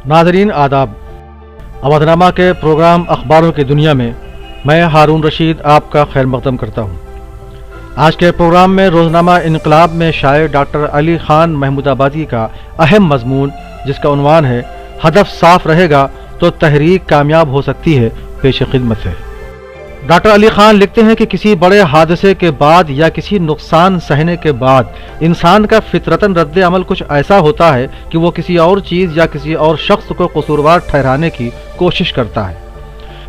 नाज़रीन आदाब। अवधनामा के प्रोग्राम अखबारों की दुनिया में मैं हारून रशीद आपका खैर मक़दम करता हूँ। आज के प्रोग्राम में रोज़नामा इनकलाब में शायर डॉक्टर अली ख़ान महमूदाबादी का अहम मज़मून, जिसका उन्वान है हदफ साफ रहेगा तो तहरीक कामयाब हो सकती है, पेश खिदमत है। डॉक्टर अली ख़ान लिखते हैं कि किसी बड़े हादसे के बाद या किसी नुकसान सहने के बाद इंसान का फितरतन रद्द अमल कुछ ऐसा होता है कि वो किसी और चीज़ या किसी और शख्स को कसूरवार ठहराने की कोशिश करता है।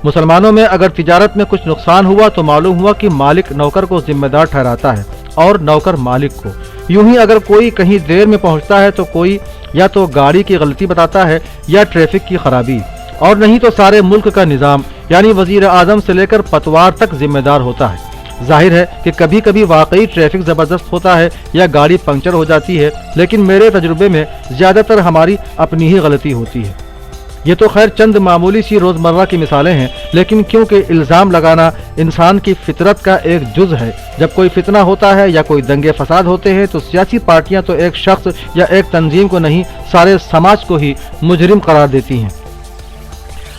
मुसलमानों में अगर तिजारत में कुछ नुकसान हुआ तो मालूम हुआ कि मालिक नौकर को जिम्मेदार ठहराता है और नौकर मालिक को। यूं ही अगर कोई कहीं देर में पहुंचता है तो कोई या तो गाड़ी की गलती बताता है या ट्रैफिक की खराबी, और नहीं तो सारे मुल्क का निज़ाम यानी वज़ीर आज़म से लेकर पतवार तक जिम्मेदार होता है। जाहिर है कि कभी कभी वाकई ट्रैफिक ज़बरदस्त होता है या गाड़ी पंक्चर हो जाती है, लेकिन मेरे तजुर्बे में ज़्यादातर हमारी अपनी ही गलती होती है। ये तो खैर चंद मामूली सी रोज़मर्रा की मिसालें हैं, लेकिन क्योंकि इल्ज़ाम लगाना इंसान की फितरत का एक जुज़ है। जब कोई फितना होता है या कोई दंगे फसाद होते हैं तो सियासी पार्टियां तो एक शख्स या एक तंजीम को नहीं, सारे समाज को ही मुजरिम करार देती हैं।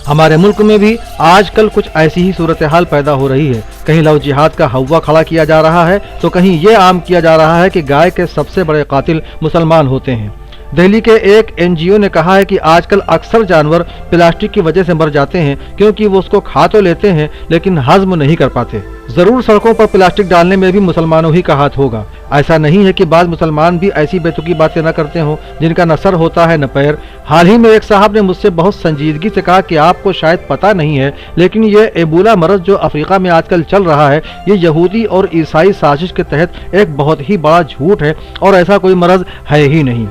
हमारे मुल्क में भी आजकल कुछ ऐसी ही सूरत हाल पैदा हो रही है। कहीं लव जिहाद का हवा खड़ा किया जा रहा है तो कहीं ये आम किया जा रहा है कि गाय के सबसे बड़े कातिल मुसलमान होते हैं। दिल्ली के एक एनजीओ ने कहा है कि आजकल अक्सर जानवर प्लास्टिक की वजह से मर जाते हैं, क्योंकि वो उसको खा तो लेते हैं लेकिन हजम नहीं कर पाते। जरूर सड़कों पर प्लास्टिक डालने में भी मुसलमानों ही का हाथ होगा। ऐसा नहीं है कि बाद मुसलमान भी ऐसी बेतुकी बातें न करते हों जिनका न सर होता है न पैर। हाल ही में एक साहब ने मुझसे बहुत संजीदगी से कहा कि आपको शायद पता नहीं है, लेकिन ये एबोला मरज जो अफ्रीका में आजकल चल रहा है, ये यहूदी और ईसाई साजिश के तहत एक बहुत ही बड़ा झूठ है और ऐसा कोई मरज है ही नहीं।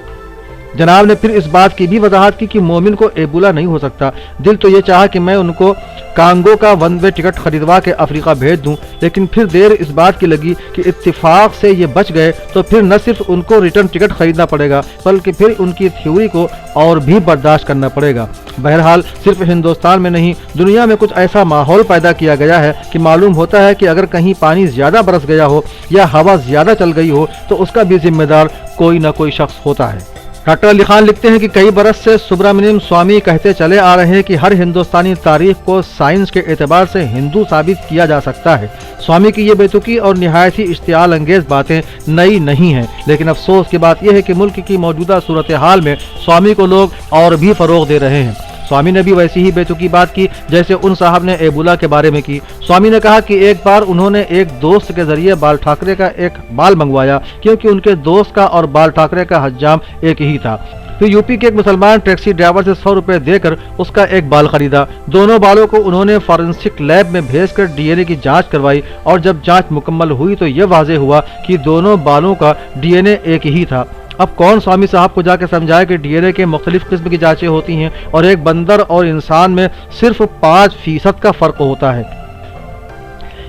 जनाब ने फिर इस बात की भी वजाहत की कि मोमिन को एबोला नहीं हो सकता। दिल तो ये चाहा कि मैं उनको कांगो का वन वे टिकट खरीदवा के अफ्रीका भेज दूं, लेकिन फिर देर इस बात की लगी कि इत्तेफाक से ये बच गए तो फिर न सिर्फ उनको रिटर्न टिकट खरीदना पड़ेगा बल्कि फिर उनकी थ्योरी को और भी बर्दाश्त करना पड़ेगा। बहरहाल सिर्फ हिंदुस्तान में नहीं, दुनिया में कुछ ऐसा माहौल पैदा किया गया है कि मालूम होता है कि अगर कहीं पानी ज्यादा बरस गया हो या हवा ज्यादा चल गई हो तो उसका भी जिम्मेदार कोई न कोई शख्स होता है। डॉक्टर अली खान लिखते हैं कि कई बरस से सुब्रमण्यम स्वामी कहते चले आ रहे हैं कि हर हिंदुस्तानी तारीख को साइंस के एतबार से हिंदू साबित किया जा सकता है। स्वामी की ये बेतुकी और निहायत ही इश्तियाल अंगेज बातें नई नहीं हैं, लेकिन अफसोस की बात यह है कि मुल्क की मौजूदा सूरत हाल में स्वामी को लोग और भी फरोग दे रहे हैं। स्वामी ने भी वैसी ही बेतुकी बात की जैसे उन साहब ने एबोला के बारे में की। स्वामी ने कहा कि एक बार उन्होंने एक दोस्त के जरिए बाल ठाकरे का एक बाल मंगवाया, क्योंकि उनके दोस्त का और बाल ठाकरे का हज्जाम एक ही था। फिर यूपी के एक मुसलमान टैक्सी ड्राइवर से 100 रुपए देकर उसका एक बाल खरीदा। दोनों बालों को उन्होंने फॉरेंसिक लैब में भेजकर डीएनए की जांच करवाई और जब जांच मुकम्मल हुई तो यह वाज़ेह हुआ कि दोनों बालों का डीएनए एक ही था। अब कौन स्वामी साहब को जाकर समझाए कि डीएनए के मुख्तलिफ किस्म की जांचें होती हैं और एक बंदर और इंसान में सिर्फ 5% का फर्क होता है,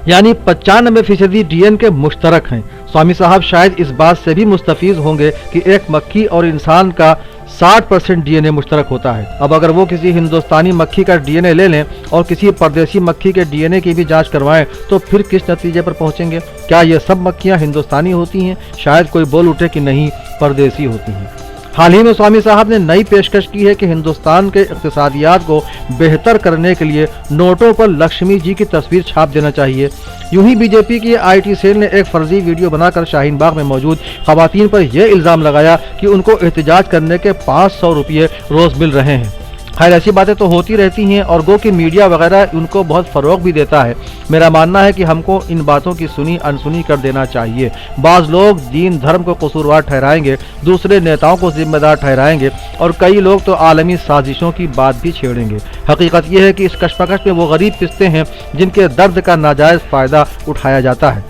यानी 95% डीएनए के मुश्तरक हैं। स्वामी साहब शायद इस बात से भी मुस्तफीज होंगे कि एक मक्खी और इंसान का 60% डीएनए मुश्तरक होता है। अब अगर वो किसी हिंदुस्तानी मक्खी का डीएनए ले लें और किसी परदेसी मक्खी के डीएनए की भी जांच करवाएं तो फिर किस नतीजे पर पहुंचेंगे? क्या ये सब मक्खियां हिंदुस्तानी होती हैं? शायद कोई बोल उठे कि नहीं, परदेसी होती हैं। हाल ही में स्वामी साहब ने नई पेशकश की है कि हिंदुस्तान के इक्तिसादियात को बेहतर करने के लिए नोटों पर लक्ष्मी जी की तस्वीर छाप देना चाहिए। यूं ही बीजेपी की आईटी सेल ने एक फर्जी वीडियो बनाकर शाहीन बाग में मौजूद खवातीन पर यह इल्ज़ाम लगाया कि उनको एहतजाज करने के 500 रुपये रोज़ मिल रहे हैं। खैर ऐसी बातें तो होती रहती हैं और गो कि मीडिया वगैरह उनको बहुत फ़रोग भी देता है। मेरा मानना है कि हमको इन बातों की सुनी अनसुनी कर देना चाहिए। बाज़ लोग दीन धर्म को कसूरवार ठहराएंगे, दूसरे नेताओं को जिम्मेदार ठहराएंगे और कई लोग तो आलमी साजिशों की बात भी छेड़ेंगे। हकीकत यह है कि इस कशमकश में वो गरीब पिसते हैं जिनके दर्द का नाजायज़ फ़ायदा उठाया जाता है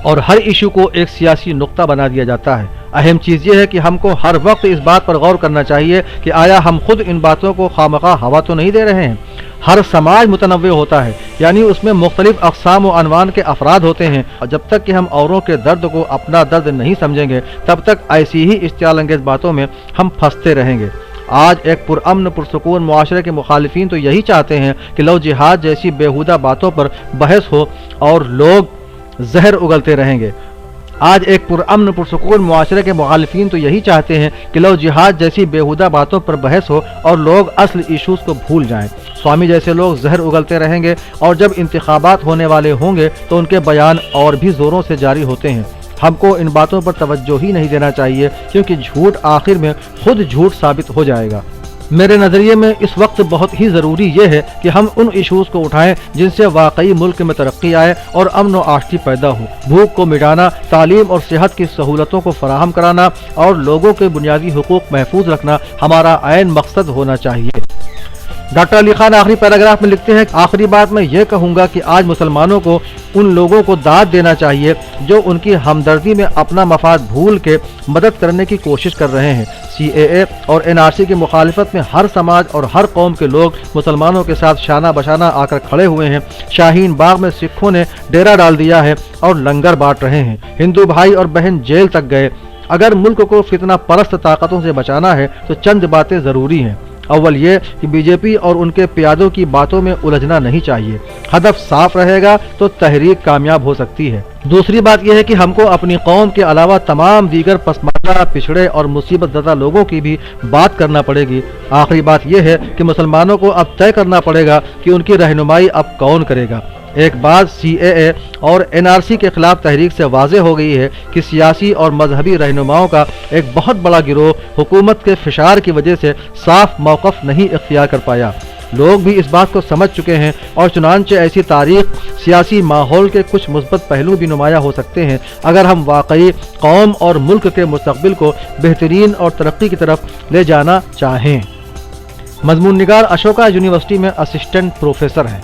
और हर इशू को एक सियासी नुक्ता बना दिया जाता है। अहम चीज़ ये है कि हमको हर वक्त इस बात पर गौर करना चाहिए कि आया हम खुद इन बातों को खामखा हवा तो नहीं दे रहे हैं। हर समाज मुतनव्वे होता है, यानी उसमें मुख्तलिफ अक़साम व अनवान के अफराद होते हैं और जब तक कि हम औरों के दर्द को अपना दर्द नहीं समझेंगे तब तक ऐसी ही इश्तियाल अंगेज़ बातों में हम फंसते रहेंगे। आज एक पुरअमन पुरसुकून मुआशरे के मुखालिफिन तो यही चाहते हैं कि लव जिहाद जैसी बेहुदा बातों पर बहस हो और लोग जहर उगलते रहेंगे। आज एक पुरअमन पुरसुकून मुआशरे के मुखालिफिन तो यही चाहते हैं कि लव जिहाद जैसी बेहुदा बातों पर बहस हो और लोग असल इश्यूज को भूल जाएं। स्वामी जैसे लोग जहर उगलते रहेंगे और जब इंतखाबात होने वाले होंगे तो उनके बयान और भी जोरों से जारी होते हैं। हमको इन बातों पर तवज्जो ही नहीं देना चाहिए क्योंकि झूठ आखिर में खुद झूठ साबित हो जाएगा। मेरे नज़रिए में इस वक्त बहुत ही ज़रूरी ये है कि हम उन इशूज़ को उठाएं जिनसे वाकई मुल्क में तरक्की आए और अमन व आश्ती पैदा हो। भूख को मिटाना, तालीम और सेहत की सहूलतों को फराहम कराना और लोगों के बुनियादी हुकूक महफूज रखना हमारा ऐन मकसद होना चाहिए। डॉक्टर अली खान आखिरी पैराग्राफ में लिखते हैं, आखिरी बात मैं ये कहूँगा कि आज मुसलमानों को उन लोगों को दाद देना चाहिए जो उनकी हमदर्दी में अपना मफाद भूल के मदद करने की कोशिश कर रहे हैं। CAA और NRC की मुखालिफत में हर समाज और हर कौम के लोग मुसलमानों के साथ शाना बशाना आकर खड़े हुए हैं। शाहीन बाग में सिखों ने डेरा डाल दिया है और लंगर बांट रहे हैं। हिंदू भाई और बहन जेल तक गए। अगर मुल्क को फितना परस्त ताकतों से बचाना है तो चंद बातें ज़रूरी हैं। अव्वल ये कि बीजेपी और उनके प्यादों की बातों में उलझना नहीं चाहिए। हदफ साफ रहेगा तो तहरीक कामयाब हो सकती है। दूसरी बात यह है कि हमको अपनी कौम के अलावा तमाम दीगर पसमानदा, पिछड़े और मुसीबत ज़दा लोगों की भी बात करना पड़ेगी। आखिरी बात यह है कि मुसलमानों को अब तय करना पड़ेगा कि उनकी रहनुमाई अब कौन करेगा। एक बात CAA और NRC के खिलाफ तहरीक से वाज़े हो गई है कि सियासी और मजहबी रहनुमाओं का एक बहुत बड़ा गिरोह हुकूमत के फिशार की वजह से साफ मौक़िफ़ नहीं इख्तियार कर पाया। लोग भी इस बात को समझ चुके हैं और चुनांचे ऐसी तारीख सियासी माहौल के कुछ मुस्बत पहलू भी नुमाया हो सकते हैं अगर हम वाकई कौम और मुल्क के मुस्तक़बिल को बेहतरीन और तरक्की की तरफ ले जाना चाहें। मज़मून निगार अशोका यूनिवर्सिटी में असिस्टेंट प्रोफेसर हैं।